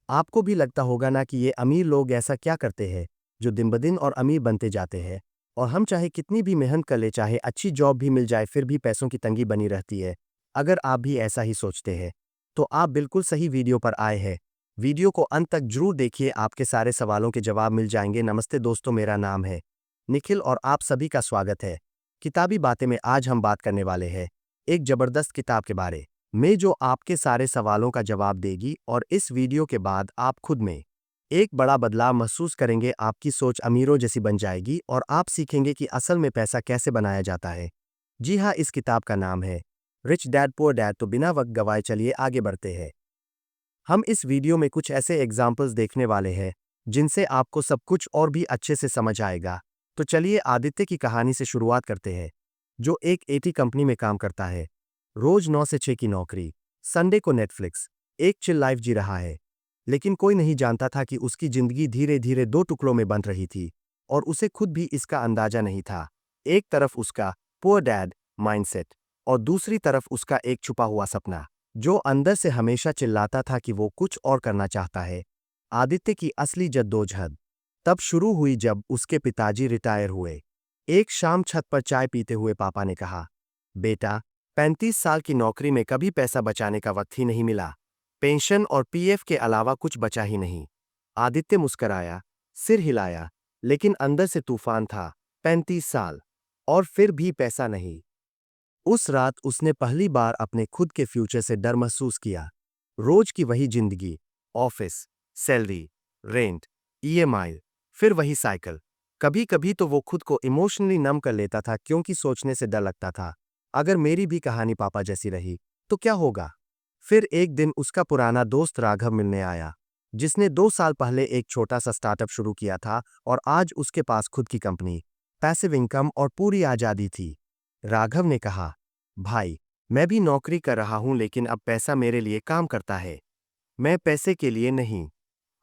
आपको भी लगता होगा ना कि ये अमीर लोग ऐसा क्या करते हैं जो दिन ब दिन और अमीर बनते जाते हैं। और हम चाहे कितनी भी मेहनत कर ले, चाहे अच्छी जॉब भी मिल जाए, फिर भी पैसों की तंगी बनी रहती है। अगर आप भी ऐसा ही सोचते हैं तो आप बिल्कुल सही वीडियो पर आए हैं। वीडियो को अंत तक जरूर देखिए, आपके सारे सवालों के जवाब मिल जाएंगे। नमस्ते दोस्तों, मेरा नाम है निखिल और आप सभी का स्वागत है किताबी बातें में। आज हम बात करने वाले हैं एक जबरदस्त किताब के बारे में जो आपके सारे सवालों का जवाब देगी। और इस वीडियो के बाद आप खुद में एक बड़ा बदलाव महसूस करेंगे। आपकी सोच अमीरों जैसी बन जाएगी और आप सीखेंगे कि असल में पैसा कैसे बनाया जाता है। जी हाँ, इस किताब का नाम है रिच डैड पुअर डैड। तो बिना वक्त गवाए चलिए आगे बढ़ते हैं। हम इस वीडियो में कुछ ऐसे एग्जाम्पल्स देखने वाले हैं जिनसे आपको सब कुछ और भी अच्छे से समझ आएगा। तो चलिए आदित्य की कहानी से शुरुआत करते हैं, जो एक एटी कंपनी में काम करता है। रोज 9 से 6 की नौकरी, संडे को नेटफ्लिक्स, एक चिल लाइफ जी रहा है। लेकिन कोई नहीं जानता था कि उसकी जिंदगी धीरे धीरे दो टुकड़ों में बन रही थी और उसे खुद भी इसका अंदाजा नहीं था। एक तरफ उसका पुअर डैड माइंडसेट और दूसरी तरफ उसका एक छुपा हुआ सपना जो अंदर से हमेशा चिल्लाता था कि वो कुछ और करना चाहता है। आदित्य की असली जद्दोजहद तब शुरू हुई जब उसके पिताजी रिटायर हुए। एक शाम छत पर चाय पीते हुए पापा ने कहा, बेटा, 35 साल की नौकरी में कभी पैसा बचाने का वक्त ही नहीं मिला। पेंशन और पीएफ के अलावा कुछ बचा ही नहीं। आदित्य मुस्कराया, सिर हिलाया, लेकिन अंदर से तूफान था। 35 साल और फिर भी पैसा नहीं। उस रात उसने पहली बार अपने खुद के फ्यूचर से डर महसूस किया। रोज की वही जिंदगी, ऑफिस, सैलरी, रेंट, ईएमआई, फिर वही साइकिल। कभी कभी तो वो खुद को इमोशनली नम कर लेता था क्योंकि सोचने से डर लगता था, अगर मेरी भी कहानी पापा जैसी रही तो क्या होगा। फिर एक दिन उसका पुराना दोस्त राघव मिलने आया, जिसने 2 साल पहले एक छोटा सा स्टार्टअप शुरू किया था और आज उसके पास खुद की कंपनी, पैसिव इनकम और पूरी आजादी थी। राघव ने कहा, भाई, मैं भी नौकरी कर रहा हूं लेकिन अब पैसा मेरे लिए काम करता है, मैं पैसे के लिए नहीं।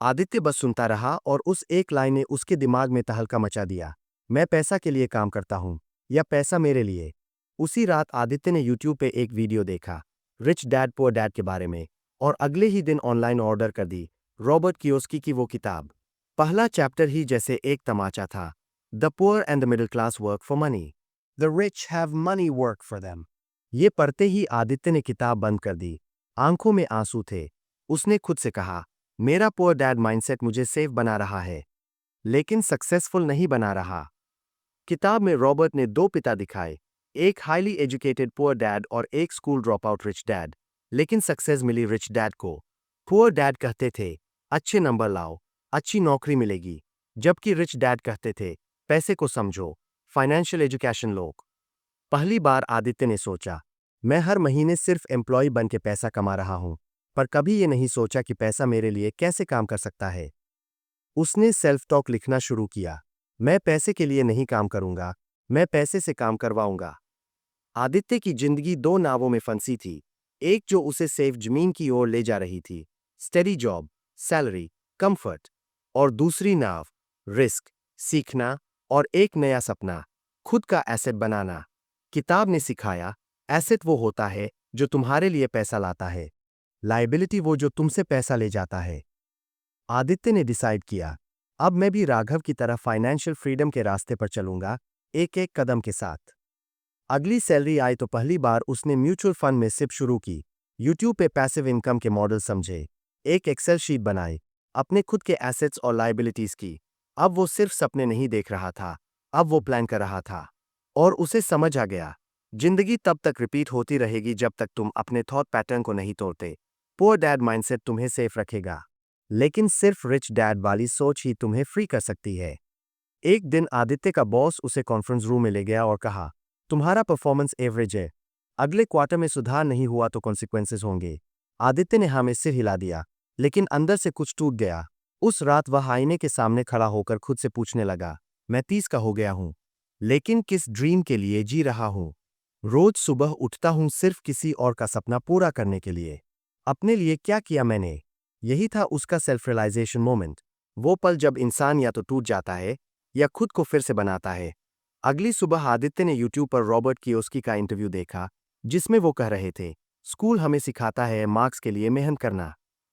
आदित्य बस सुनता रहा और उस एक लाइन ने उसके दिमाग में तहलका मचा दिया। मैं पैसा के लिए काम करता हूं या पैसा मेरे लिए। उसी रात आदित्य ने यूट्यूब पे एक वीडियो देखा रिच डैड पुअर डैड के बारे में और अगले ही दिन ऑनलाइन ऑर्डर कर दी रॉबर्ट कियोस्की की वो किताब। पहला चैप्टर ही जैसे एक तमाचा था। The poor and the middle class work for money, the rich have money work for them. ये पढ़ते ही आदित्य ने किताब बंद कर दी। आंखों में आंसू थे। उसने खुद से कहा, मेरा पुअर डैड माइंडसेट मुझे सेफ बना रहा है लेकिन सक्सेसफुल नहीं बना रहा। किताब में रॉबर्ट ने दो पिता दिखाए, एक हाईली एजुकेटेड पुअर डैड और एक school drop out rich dad. लेकिन सक्सेस मिली रिच डैड को। पुअर डैड कहते थे, अच्छे नंबर लाओ, अच्छी नौकरी मिलेगी, जबकि रिच डैड कहते थे, पैसे को समझो, फाइनेंशियल एजुकेशन लो। पहली बार आदित्य ने सोचा, मैं हर महीने सिर्फ एम्प्लॉय बन के पैसा कमा रहा हूं, पर कभी ये नहीं सोचा कि पैसा मेरे लिए कैसे काम कर सकता है। उसने सेल्फ टॉक लिखना शुरू किया, मैं पैसे के लिए नहीं काम करूंगा, मैं पैसे से काम करवाऊंगा। आदित्य की जिंदगी दो नावों में फंसी थी, एक जो उसे सेफ जमीन की ओर ले जा रही थी, स्टेडी जॉब, सैलरी, कंफर्ट, और दूसरी नाव, रिस्क, सीखना और एक नया सपना, खुद का एसेट बनाना। किताब ने सिखाया, एसेट वो होता है जो तुम्हारे लिए पैसा लाता है, लायबिलिटी वो जो तुमसे पैसा ले जाता है। आदित्य ने डिसाइड किया, अब मैं भी राघव की तरह फाइनेंशियल फ्रीडम के रास्ते पर चलूंगा, एक एक कदम के साथ। अगली सैलरी आई तो पहली बार उसने म्यूचुअल फंड में सिप शुरू की, यूट्यूब पे पैसिव इनकम के मॉडल समझे, एक एक्सेल शीट बनाई, अपने खुद के एसेट्स और लायबिलिटीज की। अब वो सिर्फ सपने नहीं देख रहा था, अब वो प्लान कर रहा था। और उसे समझ आ गया, जिंदगी तब तक रिपीट होती रहेगी जब तक तुम अपने थॉट पैटर्न को नहीं तोड़ते। पुअर डैड माइंडसेट तुम्हें सेफ रखेगा, लेकिन सिर्फ रिच डैड वाली सोच ही तुम्हें फ्री कर सकती है। एक दिन आदित्य का बॉस उसे कॉन्फ्रेंस रूम में ले गया और कहा, तुम्हारा परफॉर्मेंस एवरेज है, अगले क्वार्टर में सुधार नहीं हुआ तो कॉन्सिक्वेंसेस होंगे। आदित्य ने हाँ में सिर हिला दिया, लेकिन अंदर से कुछ टूट गया। उस रात वह आईने के सामने खड़ा होकर खुद से पूछने लगा, मैं 30 का हो गया हूं, लेकिन किस ड्रीम के लिए जी रहा हूं। रोज सुबह उठता हूं सिर्फ किसी और का सपना पूरा करने के लिए, अपने लिए क्या किया मैंने। यही था उसका सेल्फ रियलाइजेशन मोमेंट, वो पल जब इंसान या तो टूट जाता है या खुद को फिर से बनाता है। अगली सुबह आदित्य ने यूट्यूब पर रॉबर्ट कियोस्की का इंटरव्यू देखा, जिसमें वो कह रहे थे, स्कूल हमें सिखाता है मार्क्स के लिए मेहनत करना,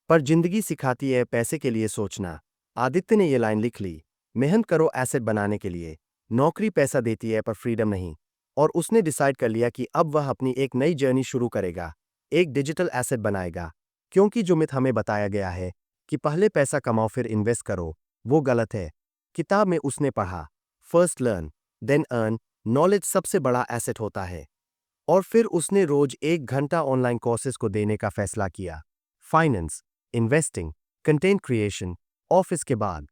पर जिंदगी सिखाती है पैसे के लिए सोचना। आदित्य ने ये लाइन लिख ली। मेहनत करो एसेट बनाने के लिए। नौकरी पैसा देती है पर फ्रीडम नहीं। और उसने डिसाइड कर लिया कि अब वह अपनी एक नई जर्नी शुरू करेगा। एक डिजिटल एसेट बनाएगा। क्योंकि जो मिथ हमें बताया गया है कि पहले पैसा कमाओ फिर इन्वेस्ट करो, वो गलत है। किताब में उसने पढ़ा, first learn then earn, knowledge सबसे बड़ा एसेट होता है। और फिर उसने रोज 1 घंटा ऑनलाइन कोर्सेज को देने का फैसला किया। Finance, investing, content creation. Office के बाद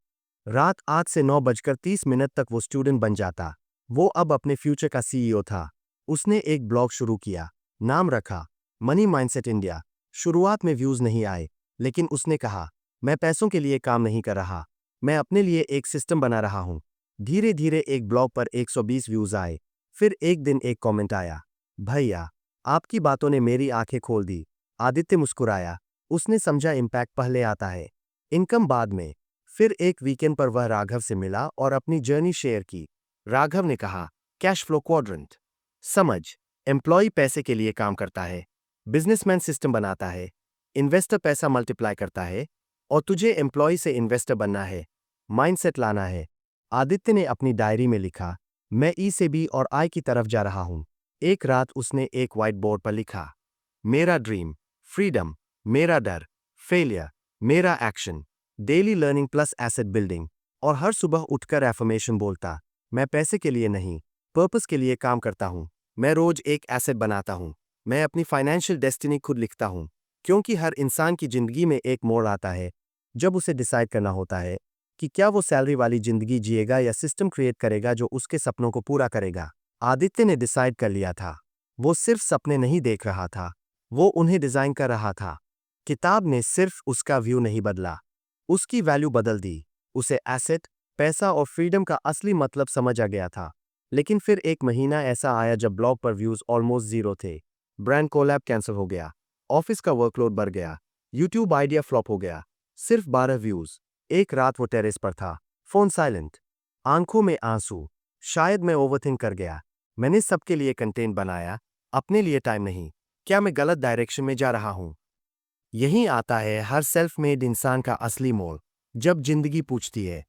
रात 8 से 9:30 तक वो स्टूडेंट बन जाता। वो अब अपने फ्यूचर का सीईओ था। उसने एक ब्लॉग शुरू किया, नाम रखा मनी माइंडसेट इंडिया। शुरुआत में व्यूज नहीं आए, लेकिन उसने कहा, मैं पैसों के लिए काम नहीं कर रहा, मैं अपने लिए एक सिस्टम बना रहा हूं। धीरे धीरे एक ब्लॉग पर 120 व्यूज आए। फिर एक दिन एक कमेंट आया, भैया, आपकी बातों ने मेरी आंखें खोल दी। आदित्य मुस्कुराया। उसने समझा इम्पैक्ट पहले आता है, इनकम बाद में। फिर एक वीकेंड पर वह राघव से मिला और अपनी जर्नी शेयर की। राघव ने कहा, कैश फ्लो क्वाड्रेंट समझ। एम्प्लॉय पैसे के लिए काम करता है, बिजनेसमैन सिस्टम बनाता है, इन्वेस्टर पैसा मल्टीप्लाई करता है, और तुझे एम्प्लॉय से इन्वेस्टर बनना है, माइंडसेट लाना है। आदित्य ने अपनी डायरी में लिखा, मैं ई से बी और आई की तरफ जा रहा हूं। एक रात उसने एक व्हाइट बोर्ड पर लिखा, मेरा ड्रीम, फ्रीडम, मेरा डर, फेलियर, मेरा action, daily learning plus asset building. और हर सुबह उठकर एफर्मेशन बोलता, मैं पैसे के लिए नहीं, पर्पस के लिए काम करता हूं। मैं रोज एक एसेट बनाता हूं। मैं अपनी फाइनेंशियल डेस्टिनी खुद लिखता हूं। क्योंकि हर इंसान की जिंदगी में एक मोड़ आता है जब उसे डिसाइड करना होता है कि क्या वो सैलरी वाली जिंदगी जिएगा या सिस्टम क्रिएट करेगा जो उसके सपनों को पूरा करेगा। आदित्य ने डिसाइड कर लिया था। वो सिर्फ सपने नहीं देख रहा था, वो उन्हें डिजाइन कर रहा था। किताब ने सिर्फ उसका व्यू नहीं बदला, उसकी वैल्यू बदल दी। उसे एसेट, पैसा और फ्रीडम का असली मतलब समझ आ गया था। लेकिन फिर एक महीना ऐसा आया जब ब्लॉग पर व्यूज ऑलमोस्ट जीरो थे। ब्रांड कोलैब कैंसिल हो गया, ऑफिस का वर्कलोड बढ़ गया, यूट्यूब आइडिया फ्लॉप हो गया, सिर्फ 12 व्यूज। एक रात वो टेरेस पर था, फोन साइलेंट, आंखों में आंसू। शायद मैं ओवरथिंक कर गया। मैंने सबके लिए कंटेंट बनाया, अपने लिए टाइम नहीं। क्या मैं गलत डायरेक्शन में जा रहा हूं? यही आता है हर सेल्फ मेड इंसान का असली मोड़। जब जिंदगी पूछती है,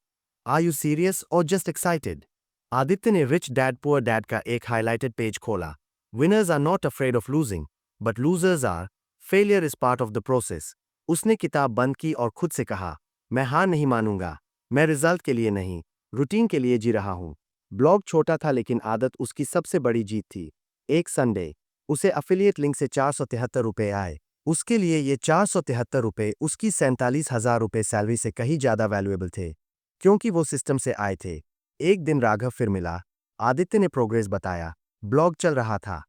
आर यू सीरियस और जस्ट एक्साइटेड? आदित्य ने रिच डैड पुअर डैड का एक हाईलाइटेड पेज खोला। Winners are not afraid of losing, but losers are. Failure is part of the process. उसने किताब बंद की और खुद से कहा, मैं हार नहीं मानूंगा। मैं रिजल्ट के लिए नहीं, रूटीन के लिए जी रहा हूं। ब्लॉग छोटा था लेकिन आदत उसकी सबसे बड़ी जीत थी। एक संडे उसे अफिलिएट लिंक से 473 रुपए आए। उसके लिए ये 473 रुपए उसकी 47,000 रुपए सैलरी से कहीं ज्यादा वैल्यूएबल थे, क्योंकि वो सिस्टम से आए थे। एक दिन राघव फिर मिला। आदित्य ने प्रोग्रेस बताया। ब्लॉग चल रहा था,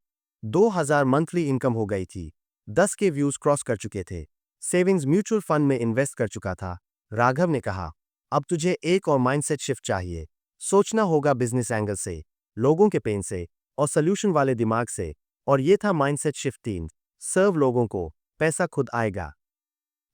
2,000 मंथली इनकम हो गई थी, 10 के व्यूज क्रॉस कर चुके थे, सेविंग्स म्यूचुअल फंड में इन्वेस्ट कर चुका था। राघव ने कहा, अब तुझे एक और माइंडसेट शिफ्ट चाहिए। सोचना होगा बिजनेस एंगल से, लोगों के पेन से और सोल्यूशन वाले दिमाग से। और ये था माइंडसेट शिफ्ट 3, सर्व लोगों को, पैसा खुद आएगा।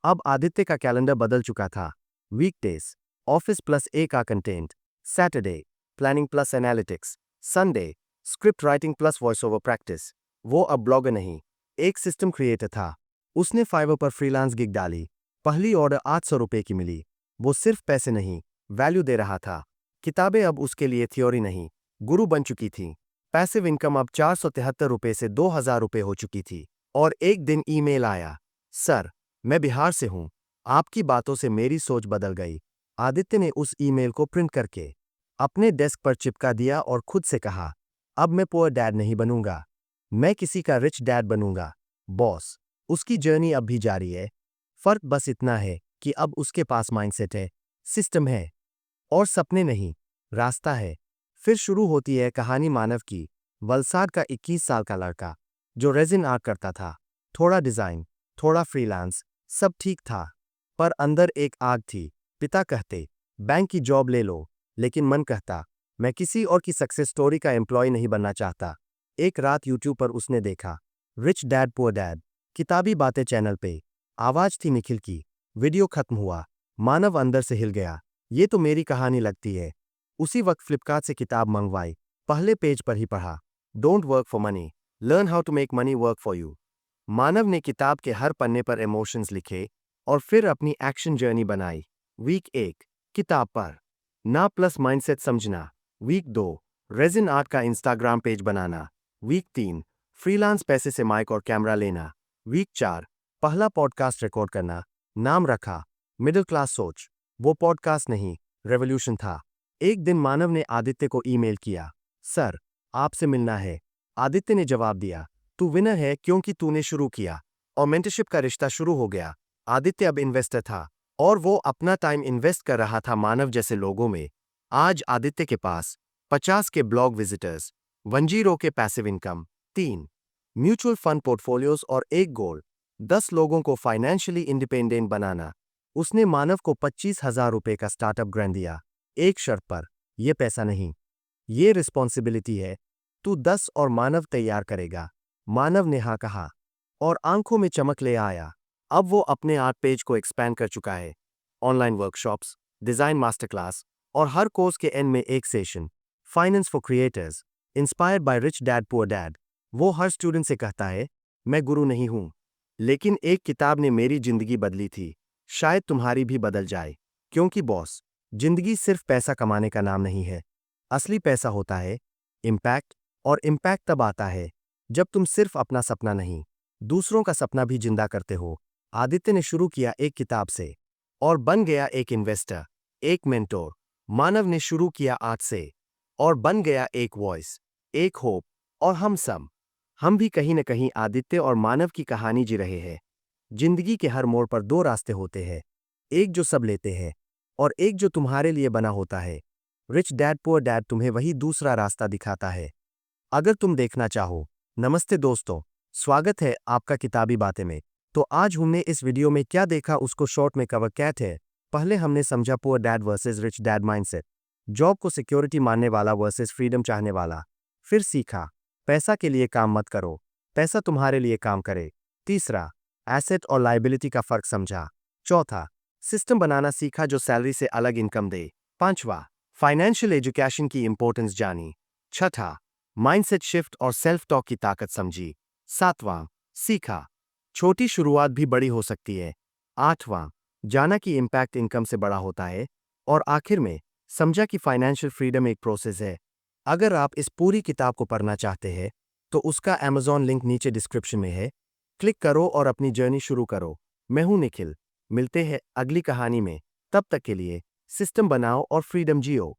अब आदित्य का कैलेंडर बदल चुका था। वीकडेज ऑफिस प्लस ए का content, Saturday planning plus analytics, Sunday script writing plus voice over practice. वो अब ब्लॉगर नहीं, एक सिस्टम क्रिएटर था। उसने फाइवर पर फ्रीलांस गिग डाली। पहली ऑर्डर 800 रुपए की मिली। वो सिर्फ पैसे नहीं, वैल्यू दे रहा था। किताबें अब उसके लिए थ्योरी नहीं, गुरु बन चुकी थी। पैसिव इनकम अब 473 रुपए से 2,000 रुपए हो चुकी थी। और एक दिन ईमेल आया, सर, मैं बिहार से हूं, आपकी बातों से मेरी सोच बदल गई। आदित्य ने उस ईमेल को प्रिंट करके अपने डेस्क पर चिपका दिया और खुद से कहा, अब मैं पुअर डैड नहीं बनूंगा, मैं किसी का रिच डैड बनूंगा। बॉस, उसकी जर्नी अब भी जारी है। फर्क बस इतना है कि अब उसके पास माइंडसेट है, सिस्टम है, और सपने नहीं, रास्ता है। फिर शुरू होती है कहानी मानव की। वलसाड का 21 साल का लड़का, जो रेजिन आर्ट करता था। थोड़ा डिजाइन, थोड़ा फ्रीलांस, सब ठीक था। पर अंदर एक आग थी। पिता कहते, बैंक की जॉब ले लो, लेकिन मन कहता, मैं किसी और की सक्सेस स्टोरी का एम्प्लॉय नहीं बनना चाहता। एक रात यूट्यूब पर उसने देखा, रिच डैड पुअर डैड, किताबी बातें चैनल पे। आवाज थी निखिल की। वीडियो खत्म हुआ। मानव अंदर से हिल गया। ये तो मेरी कहानी लगती है। उसी वक्त फ्लिपकार्ट से किताब मंगवाई। पहले पेज पर ही पढ़ा, don't work for money, learn how to make money work for you. Manav ने किताब के हर पन्ने पर इमोशंस लिखे, और फिर अपनी एक्शन जर्नी बनाई। वीक 1, किताब पर ना प्लस माइंडसेट समझना। वीक 2, रेजिन आर्ट का इंस्टाग्राम पेज बनाना। वीक 3, फ्रीलांस पैसे से माइक और कैमरा लेना। वीक 4, पहला पॉडकास्ट रिकॉर्ड करना। नाम रखा मिडिल क्लास सोच। वो पॉडकास्ट नहीं, रेवोल्यूशन था। एक दिन मानव ने आदित्य को ईमेल किया, सर, आपसे मिलना है। आदित्य ने जवाब दिया, तू विनर है क्योंकि तूने शुरू किया। और मेंटरशिप का रिश्ता शुरू हो गया। आदित्य अब इन्वेस्टर था और वो अपना टाइम इन्वेस्ट कर रहा था मानव जैसे लोगों में। आज आदित्य के पास 50 के ब्लॉग विजिटर्स, 1 के passive income, 3 mutual fund portfolios और एक गोल, 10 लोगों को फाइनेंशियली इंडिपेंडेंट बनाना। उसने मानव को 25,000 रुपए का स्टार्टअप ग्रांट दिया, एक शर्त पर, यह पैसा नहीं, ये रिस्पॉन्सिबिलिटी है। तू 10 और मानव तैयार करेगा। मानव ने हाँ कहा और आंखों में चमक ले आया। अब वो अपने आर्ट पेज को एक्सपैंड कर चुका है। Online workshops, design master class और हर कोर्स के एंड में एक session, finance for creators, inspired by rich Dad Poor dad. वो हर स्टूडेंट से कहता है, मैं गुरु नहीं हूं, लेकिन एक किताब ने मेरी जिंदगी बदली थी, शायद तुम्हारी भी बदल जाए। क्योंकि बॉस, जिंदगी सिर्फ पैसा कमाने का नाम नहीं है। असली पैसा होता है इम्पैक्ट, और इम्पैक्ट तब आता है जब तुम सिर्फ अपना सपना नहीं, दूसरों का सपना भी जिंदा करते हो। आदित्य ने शुरू किया एक किताब से और बन गया एक इन्वेस्टर, एक मेंटोर। मानव ने शुरू किया आर्ट से और बन गया एक वॉइस, एक होप। और हम भी कहीं न कहीं आदित्य और मानव की कहानी जी रहे हैं। जिंदगी के हर मोड़ पर दो रास्ते होते हैं, एक जो सब लेते हैं और एक जो तुम्हारे लिए बना होता है। रिच डैड पुअर डैड तुम्हें वही दूसरा रास्ता दिखाता है, अगर तुम देखना चाहो। नमस्ते दोस्तों, स्वागत है आपका किताबी बातें में। तो आज हमने इस वीडियो में क्या देखा उसको शॉर्ट में कवर किया है। पहले हमने समझा poor dad versus rich dad mindset, job को सिक्योरिटी मानने वाला वर्सेस फ्रीडम चाहने वाला। फिर सीखा, पैसा के लिए काम मत करो, पैसा तुम्हारे लिए काम करे। तीसरा, एसेट और लायबिलिटी का फर्क समझा। चौथा, सिस्टम बनाना सीखा जो सैलरी से अलग इनकम दे। पांचवा, फाइनेंशियल एजुकेशन की इंपॉर्टेंस जानी। छठा, माइंडसेट शिफ्ट और सेल्फ टॉक की ताकत समझी। सातवां, सीखा, छोटी शुरुआत भी बड़ी हो सकती है। आठवां, जाना कि इम्पैक्ट इनकम से बड़ा होता है। और आखिर में, समझा कि फाइनेंशियल फ्रीडम एक प्रोसेस है। अगर आप इस पूरी किताब को पढ़ना चाहते हैं, तो उसका Amazon लिंक नीचे डिस्क्रिप्शन में है। क्लिक करो और अपनी जर्नी शुरू करो। मैं हूं निखिल, मिलते हैं अगली कहानी में। तब तक के लिए सिस्टम बनाओ और फ्रीडम जियो।